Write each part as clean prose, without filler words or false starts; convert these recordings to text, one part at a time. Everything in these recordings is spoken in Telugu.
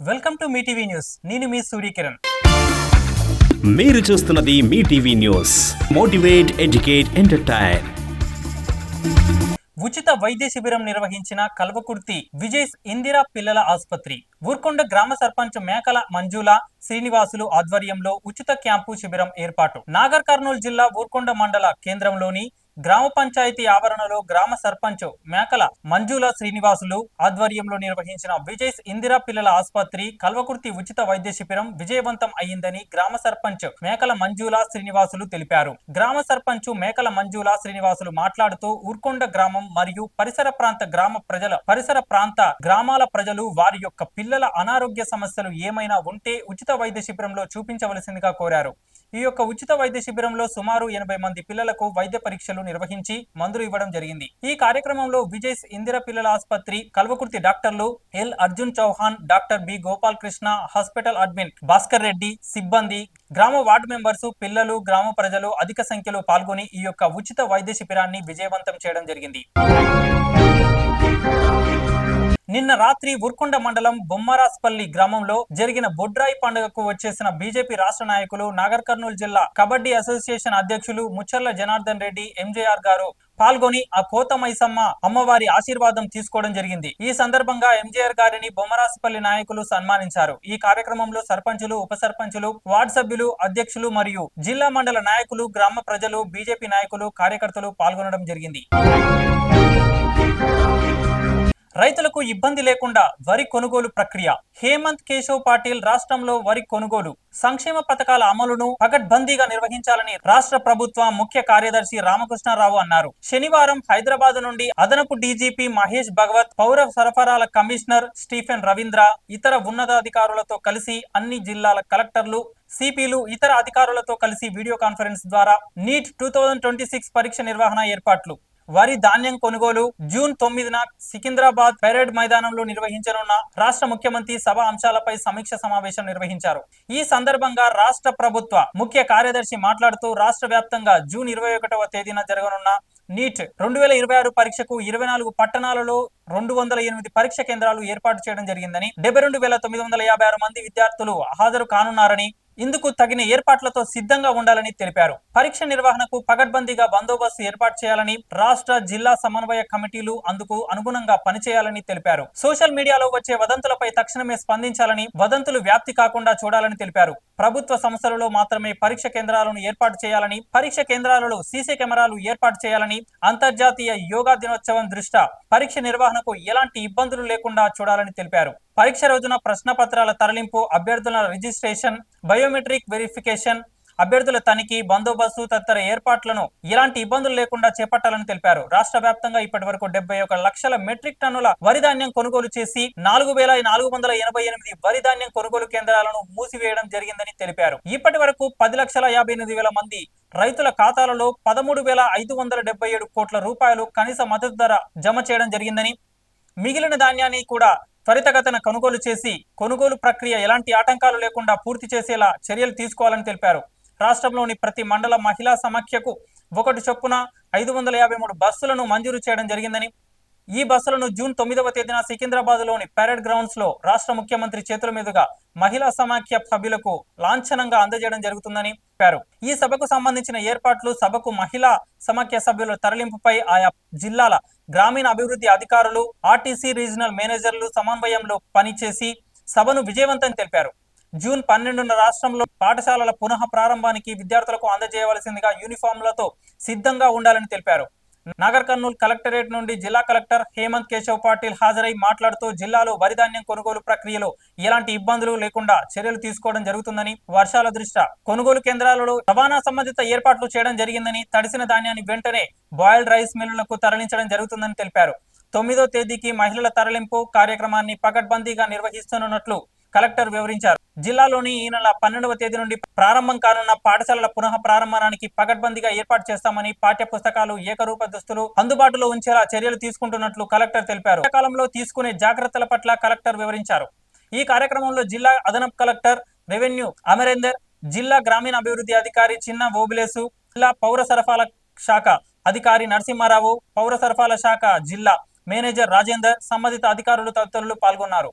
Welcome to Mee TV news. నేను మీ సూర్యకిరణ్. మీరు చూస్తున్నది Mee TV news. Motivate, educate, entertain. ఉచిత వైద్య శిబిరం నిర్వహించిన కల్వకుర్తి విజయ్స్ ఇందిరా పిల్లల ఆసుపత్రి. ఊర్కొండ గ్రామ సర్పంచ్ మేకల మంజుల శ్రీనివాసులు ఆధ్వర్యంలో ఉచిత క్యాంపు శిబిరం ఏర్పాటు. నాగర్ కర్నూలు జిల్లా ఊర్కొండ మండల కేంద్రంలోని గ్రామ పంచాయతీ ఆవరణలో గ్రామ సర్పంచ్ మేకల మంజుల శ్రీనివాసులు ఆధ్వర్యంలో నిర్వహించిన విజయ్స్ ఇందిరా పిల్లల ఆసుపత్రి కల్వకుర్తి ఉచిత వైద్య శిబిరం విజయవంతం అయ్యిందని గ్రామ సర్పంచ్ మేకల మంజుల శ్రీనివాసులు తెలిపారు. గ్రామ సర్పంచ్ మేకల మంజుల శ్రీనివాసులు మాట్లాడుతూ ఊర్కొండ గ్రామం మరియు పరిసర ప్రాంత గ్రామాల ప్రజలు వారి యొక్క పిల్లల అనారోగ్య సమస్యలు ఏమైనా ఉంటే ఉచిత వైద్య శిబిరంలో చూపించవలసిందిగా కోరారు. ఈ యొక్క ఉచిత వైద్య శిబిరంలో సుమారు 80 మంది పిల్లలకు వైద్య పరీక్షలు నిర్వహించి మందులు ఇవ్వడం జరిగింది. ఈ కార్యక్రమంలో విజయ్స్ ఇందిరా పిల్లల ఆసుపత్రి కల్వకుర్తి డాక్టర్లు L Arjun Chauhan, doctor B Gopal Krishna, hospital admin Bhaskar Reddy, సిబ్బంది, గ్రామ వార్డు మెంబర్స్, పిల్లలు, గ్రామ ప్రజలు అధిక సంఖ్యలో పాల్గొని ఈ యొక్క ఉచిత వైద్య శిబిరాన్ని విజయవంతం చేయడం జరిగింది. నిన్న రాత్రి ఊర్కొండ మండలం బొమ్మరాస్పల్లి గ్రామంలో జరిగిన బొడ్రాయి పండుగకు వచ్చేసిన బీజేపీ రాష్ట్ర నాయకులు, నాగర్ కర్నూలు జిల్లా కబడ్డీ అసోసియేషన్ అధ్యక్షులు ముచ్చర్ల జనార్దన్ రెడ్డి, ఎంజేఆర్ గారు పాల్గొని ఆ కోత మైసమ్మ అమ్మవారి ఆశీర్వాదం తీసుకోవడం జరిగింది. ఈ సందర్భంగా ఎంజేఆర్ గారిని బొమ్మరాస్పల్లి నాయకులు సన్మానించారు. ఈ కార్యక్రమంలో సర్పంచులు, ఉప సర్పంచులు, వార్డు సభ్యులు, అధ్యక్షులు మరియు జిల్లా మండల నాయకులు, గ్రామ ప్రజలు, బీజేపీ నాయకులు, కార్యకర్తలు పాల్గొనడం జరిగింది. రైతులకు ఇబ్బంది లేకుండా వరి కొనుగోలు ప్రక్రియ. హేమంత్ కేశవ్ పాటిల్ రాష్ట్రంలో వరి కొనుగోలు, సంక్షేమ పథకాల అమలును పకడ్బందీగా నిర్వహించాలని రాష్ట్ర ప్రభుత్వ ముఖ్య కార్యదర్శి రామకృష్ణారావు అన్నారు. శనివారం హైదరాబాద్ నుండి అదనపు డీజీపీ మహేష్ భగవత్, పౌర సరఫరాల కమిషనర్ స్టీఫెన్ రవీంద్ర, ఇతర ఉన్నతాధికారులతో కలిసి అన్ని జిల్లాల కలెక్టర్లు, సిపిలు, ఇతర అధికారులతో కలిసి వీడియో కాన్ఫరెన్స్ ద్వారా నీట్ 2026 పరీక్ష నిర్వహణ ఏర్పాట్లు, వరి ధాన్యం కొనుగోలు, జూన్ 9న సికింద్రాబాద్ పెరేడ్ మైదానంలో నిర్వహించనున్న రాష్ట్ర ముఖ్యమంత్రి సభ అంశాలపై సమీక్ష సమావేశం నిర్వహించారు. ఈ సందర్భంగా రాష్ట్ర ప్రభుత్వ ముఖ్య కార్యదర్శి మాట్లాడుతూ రాష్ట్ర వ్యాప్తంగా జూన్ 21వ తేదీన జరగనున్న నీట్ 2026 పరీక్షకు 24 పట్టణాలలో 208 పరీక్ష కేంద్రాలు ఏర్పాటు చేయడం జరిగిందని, 72,956 మంది విద్యార్థులు హాజరు కానున్నారని, ఇందుకు తగిన ఏర్పాట్లతో సిద్ధంగా ఉండాలని తెలిపారు. పరీక్ష నిర్వహణకు పకడ్బందీగా బందోబస్తు ఏర్పాటు చేయాలని, రాష్ట్ర, జిల్లా సమన్వయ కమిటీలు అందుకు అనుగుణంగా పనిచేయాలని తెలిపారు. సోషల్ మీడియాలో వచ్చే వదంతులపై తక్షణమే స్పందించాలని, వదంతులు వ్యాప్తి కాకుండా చూడాలని తెలిపారు. ప్రభుత్వ సంస్థలలో మాత్రమే పరీక్ష కేంద్రాలను ఏర్పాటు చేయాలని, పరీక్ష కేంద్రాలలో సీసీ కెమెరాలు ఏర్పాటు చేయాలని, అంతర్జాతీయ యోగా దినోత్సవం దృష్ట్యా పరీక్ష నిర్వహణకు ఎలాంటి ఇబ్బందులు లేకుండా చూడాలని తెలిపారు. పరీక్ష రోజున ప్రశ్న పత్రాల తరలింపు, అభ్యర్థుల రిజిస్ట్రేషన్, బయోమెట్రిక్ వెరిఫికేషన్, అభ్యర్థుల తనిఖీ, బందోబస్తు తదితర ఏర్పాట్లను ఎలాంటి ఇబ్బందులు లేకుండా చేపట్టాలని తెలిపారు. రాష్ట్ర వ్యాప్తంగా ఇప్పటి వరకు 71 లక్షల మెట్రిక్ టన్నుల వరి ధాన్యం కొనుగోలు చేసి 4,488 వరి ధాన్యం కొనుగోలు కేంద్రాలను మూసివేయడం జరిగిందని తెలిపారు. ఇప్పటి వరకు 10,58,000 మంది రైతుల ఖాతాలలో 13,577 కోట్ల రూపాయలు కనీస మద్దతు ధర జమ చేయడం జరిగిందని, మిగిలిన ధాన్యాన్ని కూడా త్వరితగతిన కొనుగోలు చేసి కొనుగోలు ప్రక్రియ ఎలాంటి ఆటంకాలు లేకుండా పూర్తి చేసేలా చర్యలు తీసుకోవాలని తెలిపారు. రాష్ట్రంలోని ప్రతి మండల మహిళా సమాఖ్యకు 1 చొప్పున 553 బస్సులను మంజూరు చేయడం జరిగిందని, ఈ బస్సులను జూన్ 9వ తేదీన సికింద్రాబాద్ లోని పెరేడ్ గ్రౌండ్స్ లో రాష్ట్ర ముఖ్యమంత్రి చేతుల మీదుగా మహిళా సమాఖ్య సభ్యులకు లాంఛనంగా అందజేయడం జరుగుతుందని చెప్పారు. ఈ సభకు సంబంధించిన ఏర్పాట్లు, సభకు మహిళా సమాఖ్య సభ్యుల తరలింపుపై ఆయా జిల్లాల గ్రామీణ అభివృద్ధి అధికారులు, ఆర్టీసీ రీజనల్ మేనేజర్లు సమన్వయంలో పనిచేసి సభను విజయవంతం తెలిపారు. జూన్ 12న రాష్ట్రంలో పాఠశాలల పునః ప్రారంభానికి విద్యార్థులకు అందజేయవలసిందిగా యూనిఫామ్లతో సిద్ధంగా ఉండాలని తెలిపారు. నాగర్ కర్నూలు కలెక్టరేట్ నుండి జిల్లా కలెక్టర్ హేమంత్ కేశవ్ పాటిల్ హాజరై మాట్లాడుతూ జిల్లాలో వరి ధాన్యం కొనుగోలు ప్రక్రియలో ఎలాంటి ఇబ్బందులు లేకుండా చర్యలు తీసుకోవడం జరుగుతుందని, వర్షాల దృష్ట్యా కొనుగోలు కేంద్రాలలో రవాణా సంబంధిత ఏర్పాట్లు చేయడం జరిగిందని, తడిసిన ధాన్యాన్ని వెంటనే బాయిల్డ్ రైస్ మిల్లులకు తరలించడం జరుగుతుందని తెలిపారు. 9వ తేదీకి మహిళల తరలింపు కార్యక్రమాన్ని పకడ్బందీగా నిర్వహిస్తున్నట్లు కలెక్టర్ వివరించారు. జిల్లాలోని ఈ నెల 12వ తేదీ నుండి ప్రారంభం కానున్న పాఠశాలల పునః ప్రారంభానికి పకడ్బందీగా ఏర్పాటు చేస్తామని, పాఠ్య పుస్తకాలు, ఏకరూప దుస్తులు అందుబాటులో ఉంచేలా చర్యలు తీసుకుంటున్నట్లు కలెక్టర్ తెలిపారు. కాలంలో తీసుకునే జాగ్రత్తల పట్ల కలెక్టర్ వివరించారు. ఈ కార్యక్రమంలో జిల్లా అదనపు కలెక్టర్ రెవెన్యూ అమరేందర్, జిల్లా గ్రామీణ అభివృద్ధి అధికారి చిన్న ఓబులేసు, జిల్లా పౌర సరఫరాల శాఖ అధికారి నరసింహారావు, పౌర సరఫరాల శాఖ జిల్లా మేనేజర్ రాజేందర్, సంబంధిత అధికారులు తదితరులు పాల్గొన్నారు.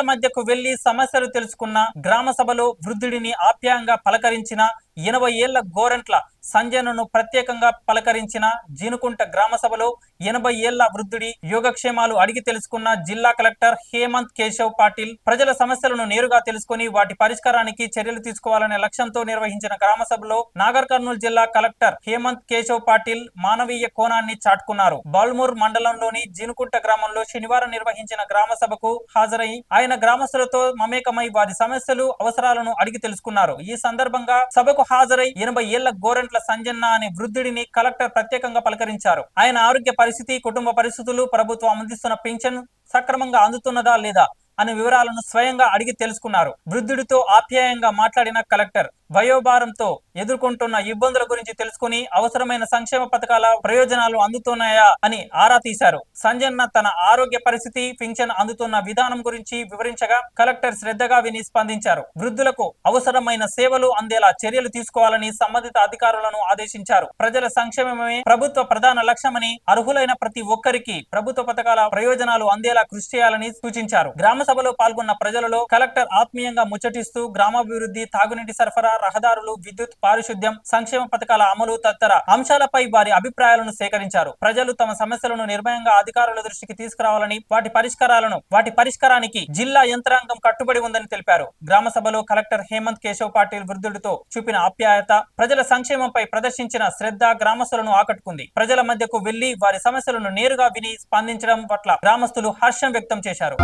మధ్యకు వెళ్లి సమస్యలు తెలుసుకున్న గ్రామ సభలో వృద్ధుడిని ఆప్యాయంగా పలకరించిన 80 ఏళ్ల గోరంట్ల సంజయను ప్రత్యేకంగా పలకరించిన జీనుకుంట గ్రామ సభలో 80 ఏళ్ల వృద్ధుడి యోగక్షేమాలు అడిగి తెలుసుకున్న జిల్లా కలెక్టర్ హేమంత్ కేశవ్ పాటిల్ ప్రజల సమస్యలను నేరుగా తెలుసుకుని వాటి పరిష్కారానికి చర్యలు తీసుకోవాలనే లక్ష్యంతో నిర్వహించిన గ్రామ సభలో నాగర్ కర్నూలు జిల్లా కలెక్టర్ హేమంత్ కేశవ్ పాటిల్ మానవీయ కోణాన్ని చాటుకున్నారు. బాల్మూర్ మండలంలోని జీనుకుంట గ్రామంలో శనివారం నిర్వహించిన గ్రామ సభకు హాజరై ఆయన గ్రామస్తులతో మమేకమై వారి సమస్యలు అవసరాలను అడిగి తెలుసుకున్నారు. ఈ సందర్భంగా సభకు హాజరై 80 ఏళ్ల గోరంట్ల సంజన్న అనే వృద్ధుడిని కలెక్టర్ ప్రత్యేకంగా పలకరించారు. ఆయన ఆరోగ్య పరిస్థితి, కుటుంబ పరిస్థితులు, ప్రభుత్వం అందిస్తున్న పింఛన్ సక్రమంగా అందుతున్నదా లేదా అనే వివరాలను స్వయంగా అడిగి తెలుసుకున్నారు. వృద్ధుడితో ఆప్యాయంగా మాట్లాడిన కలెక్టర్ వయోభారంతో ఎదుర్కొంటున్న ఇబ్బందుల గురించి తెలుసుకుని అవసరమైన సంక్షేమ పథకాల ప్రయోజనాలు అందుతున్నాయా అని ఆరా తీశారు. సంజన్న తన ఆరోగ్య పరిస్థితి, పింఛన్ అందుతున్న విధానం గురించి వివరించగా కలెక్టర్ శ్రద్ధగా విని స్పందించారు. వృద్ధులకు అవసరమైన సేవలు అందేలా చర్యలు తీసుకోవాలని సంబంధిత అధికారులను ఆదేశించారు. ప్రజల సంక్షేమమే ప్రభుత్వ ప్రధాన లక్ష్యమని, అర్హులైన ప్రతి ఒక్కరికి ప్రభుత్వ పథకాల ప్రయోజనాలు అందేలా కృషి చేయాలని సూచించారు. గ్రామ సభలో పాల్గొన్న ప్రజలలో కలెక్టర్ ఆత్మీయంగా ముచ్చటిస్తూ గ్రామాభివృద్ధి, తాగునీటి సరఫరా, రహదారులు, విద్యుత్, పారిశుద్ధ్యం, సంక్షేమ పథకాల అమలు తదితర అంశాలపై వారి అభిప్రాయాలను సేకరించారు. ప్రజలు తమ సమస్యలను నిర్భయంగా అధికారుల దృష్టికి తీసుకురావాలని, వాటి పరిష్కారానికి జిల్లా యంత్రాంగం కట్టుబడి ఉందని తెలిపారు. గ్రామ సభలో కలెక్టర్ హేమంత్ కేశవ్ పాటిల్ వృద్ధుడితో చూపిన ఆప్యాయత, ప్రజల సంక్షేమంపై ప్రదర్శించిన శ్రద్ధ గ్రామస్తులను ఆకట్టుకుంది. ప్రజల మధ్యకు వెళ్లి వారి సమస్యలను నేరుగా విని స్పందించడం పట్ల గ్రామస్తులు హర్షం వ్యక్తం చేశారు.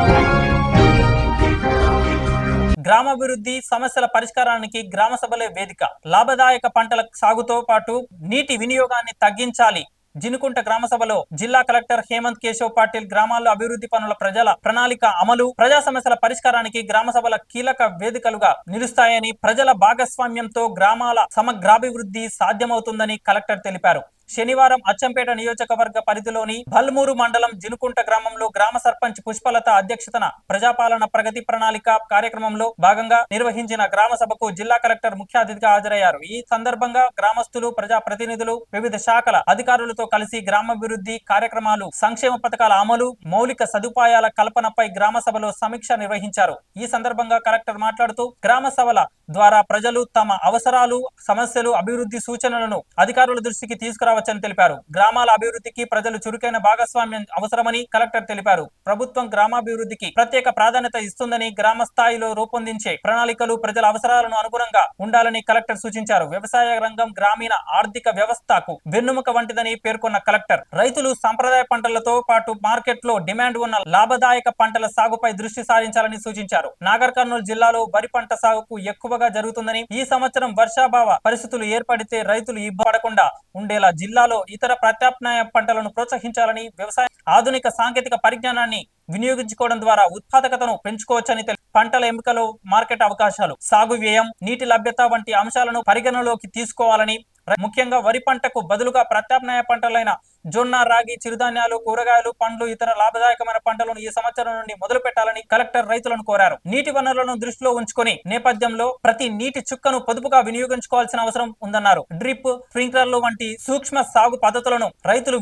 గ్రామాభివృద్ధి సమస్యల పరిష్కారానికి గ్రామ సభలే వేదిక. లాభదాయక పంటల సాగుతో పాటు నీటి వినియోగాన్ని తగ్గించాలి. జినుకుంట గ్రామ సభలో జిల్లా కలెక్టర్ హేమంత్ కేశవ్ పాటిల్ గ్రామాల్లో అభివృద్ధి పనుల ప్రజల ప్రణాళిక అమలు, ప్రజా సమస్యల పరిష్కారానికి గ్రామ సభల కీలక వేదికలుగా నిలుస్తాయని, ప్రజల భాగస్వామ్యంతో గ్రామాల సమగ్రాభివృద్ధి సాధ్యమవుతుందని కలెక్టర్ తెలిపారు. శనివారం అచ్చంపేట నియోజకవర్గ పరిధిలోని బల్మూరు మండలం జినుకుంట గ్రామంలో గ్రామ సర్పంచ్ పుష్పలత అధ్యక్షతన ప్రజాపాలన ప్రగతి ప్రణాళిక కార్యక్రమంలో భాగంగా నిర్వహించిన గ్రామ సభకు జిల్లా కలెక్టర్ ముఖ్య అతిథిగా హాజరయ్యారు. ఈ సందర్భంగా గ్రామస్తులు, ప్రజా ప్రతినిధులు, వివిధ శాఖల అధికారులతో కలిసి గ్రామాభివృద్ధి కార్యక్రమాలు, సంక్షేమ పథకాల అమలు, మౌలిక సదుపాయాల కల్పనపై గ్రామ సభలో సమీక్ష నిర్వహించారు. ఈ సందర్భంగా కలెక్టర్ మాట్లాడుతూ గ్రామ సభల ద్వారా ప్రజలు తమ అవసరాలు, సమస్యలు, అభివృద్ధి సూచనలను అధికారుల దృష్టికి తీసుకురావచ్చని తెలిపారు. గ్రామాల అభివృద్ధికి ప్రజలు చురుకైన భాగస్వామ్యం అవసరమని కలెక్టర్ తెలిపారు. ప్రభుత్వం గ్రామాభివృద్ధికి ప్రత్యేక ప్రాధాన్యత ఇస్తుందని, గ్రామ స్థాయిలో రూపొందించే ప్రణాళికలు ప్రజల అవసరాలను అనుగుణంగా ఉండాలని కలెక్టర్ సూచించారు. వ్యవసాయ రంగం గ్రామీణ ఆర్థిక వ్యవస్థకు వెన్నుముక వంటిదని పేర్కొన్న కలెక్టర్ రైతులు సాంప్రదాయ పంటలతో పాటు మార్కెట్లో డిమాండ్ ఉన్న లాభదాయక పంటల సాగుపై దృష్టి సారించాలని సూచించారు. నాగర్ కర్నూలు జిల్లాలో వరి పంట సాగుకు ఎక్కువగా జరుగుతుందని, ఈ సంవత్సరం వర్షాభావ పరిస్థితులు ఏర్పడితే రైతులు ఇబ్బంది పడకుండా ఉండేలా జిల్లాలో ఇతర ప్రత్యామ్నాయ పంటలను ప్రోత్సహించాలని, వ్యవసాయ ఆధునిక సాంకేతిక పరిజ్ఞానాన్ని వినియోగించుకోవడం ద్వారా ఉత్పాదకతను పెంచుకోవచ్చని పంటల ఎంపికలో మార్కెట్ అవకాశాలు, సాగు వ్యయం, నీటి లభ్యత వంటి అంశాలను పరిగణలోకి తీసుకోవాలని, ముఖ్యంగా వరి పంటకు బదులుగా ప్రత్యామ్నాయ పంటలైన జొన్న, రాగి, చిరుధాన్యాలు, కూరగాయలు, పండ్లు, ఇతర లాభదాయకమైన పంటలను ఈ సంవత్సరం నుండి మొదలు పెట్టాలని కలెక్టర్ రైతులను కోరారు. నీటి వనరులను దృష్టిలో ఉంచుకుని నేపథ్యంలో ప్రతి నీటి చుక్కను పొదుపుగా వినియోగించుకోవాల్సిన అవసరం ఉందన్నారు. డ్రిప్, స్ప్రింక్లర్లు వంటి సూక్ష్మ సాగు పద్ధతులను రైతులు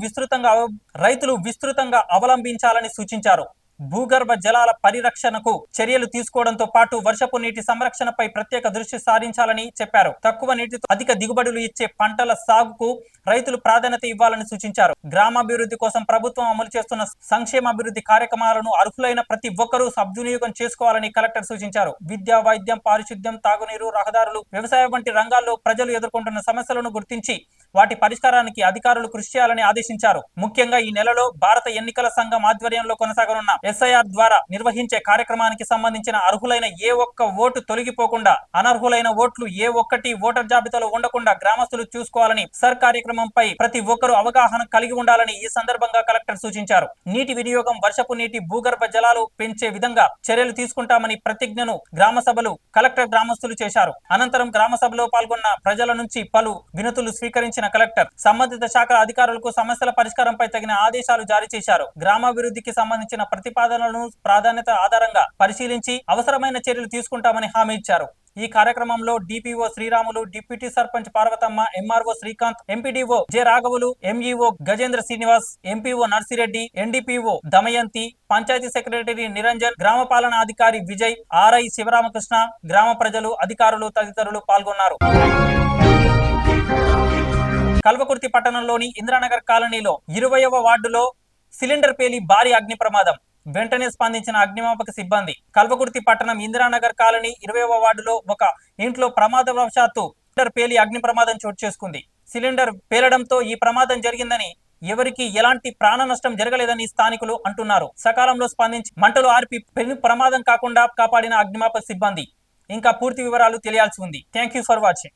విస్తృతంగా అవలంబించాలని సూచించారు. భూగర్భ జలాల పరిరక్షణకు చర్యలు తీసుకోవడంతో పాటు వర్షపు నీటి సంరక్షణపై ప్రత్యేక దృష్టి సారించాలని చెప్పారు. తక్కువ నీటితో అధిక దిగుబడులు ఇచ్చే పంటల సాగుకు రైతులు ప్రాధాన్యత ఇవ్వాలని సూచించారు. గ్రామాభివృద్ధి కోసం ప్రభుత్వం అమలు చేస్తున్న సంక్షేమాభివృద్ధి కార్యక్రమాలను అర్హులైన ప్రతి ఒక్కరూ సద్వినియోగం చేసుకోవాలని కలెక్టర్ సూచించారు. విద్య, వైద్యం, పారిశుద్ధ్యం, తాగునీరు, రహదారులు, వ్యవసాయం వంటి రంగాల్లో ప్రజలు ఎదుర్కొంటున్న సమస్యలను గుర్తించి వాటి పరిష్కారానికి అధికారులు కృషి చేయాలని ఆదేశించారు. ముఖ్యంగా ఈ నెలలో భారత ఎన్నికల సంఘం ఆధ్వర్యంలో కొనసాగనున్న SIR ద్వారా నిర్వహించే కార్యక్రమానికి సంబంధించిన అర్హులైన ఏ ఒక్క ఓటు తొలగిపోకుండా, అనర్హులైన ఓట్లు ఏ ఒక్కటి ఓటర్ జాబితాలో ఉండకుండా గ్రామస్తులు చూసుకోవాలని, సర్ కార్యక్రమంపై ప్రతి ఒక్కరూ అవగాహన కలిగి ఉండాలని ఈ సందర్భంగా కలెక్టర్ సూచించారు. నీటి వినియోగం, వర్షపు నీటి, భూగర్భ జలాలు పెంచే విధంగా చర్యలు తీసుకుంటామని ప్రతిజ్ఞను గ్రామ సభలు కలెక్టర్ గ్రామస్తులు చేశారు. అనంతరం గ్రామ సభలో పాల్గొన్న ప్రజల నుంచి పలు వినతులు స్వీకరించిన కలెక్టర్ సంబంధిత శాఖల అధికారులకు సమస్యల పరిష్కారంపై తగిన ఆదేశాలు జారీ చేశారు. గ్రామాభివృద్ధికి సంబంధించిన ప్రతిపాదనలను ప్రాధాన్యత ఆధారంగా పరిశీలించి అవసరమైన చర్యలు తీసుకుంటామని హామీ ఇచ్చారు. ఈ కార్యక్రమంలో DPO Sriramulu, deputy sarpanch Parvathamma, MRO Srikanth, MPDO J రాఘవులు, MEO Gajendra Srinivas, MPO Narsireddy, NDPO Damayanti, panchayat secretary Niranjan, గ్రామ పాలనా అధికారి విజయ్, ఆర్ఐ శివరామకృష్ణ, గ్రామ ప్రజలు, అధికారులు తదితరులు పాల్గొన్నారు. కల్వకుర్తి పట్టణంలోని ఇందిరానగర్ కాలనీలో 20వ వార్డులో సిలిండర్ పేలి భారీ అగ్ని ప్రమాదం. వెంటనే స్పందించిన అగ్నిమాపక సిబ్బంది. కల్వకుర్తి పట్టణం ఇందిరానగర్ కాలనీ 20వ వార్డులో ఒక ఇంట్లో ప్రమాదవశాత్తు సిలిండర్ పేలి అగ్ని ప్రమాదం చోటు చేసుకుంది. సిలిండర్ పేలడంతో ఈ ప్రమాదం జరిగిందని, ఎవరికి ఎలాంటి ప్రాణ నష్టం జరగలేదని స్థానికులు అంటున్నారు. సకాలంలో స్పందించి మంటలు ఆర్పి పెను ప్రమాదం కాకుండా కాపాడిన అగ్నిమాపక సిబ్బంది. ఇంకా పూర్తి వివరాలు తెలియాల్సి ఉంది. Thank you for watching.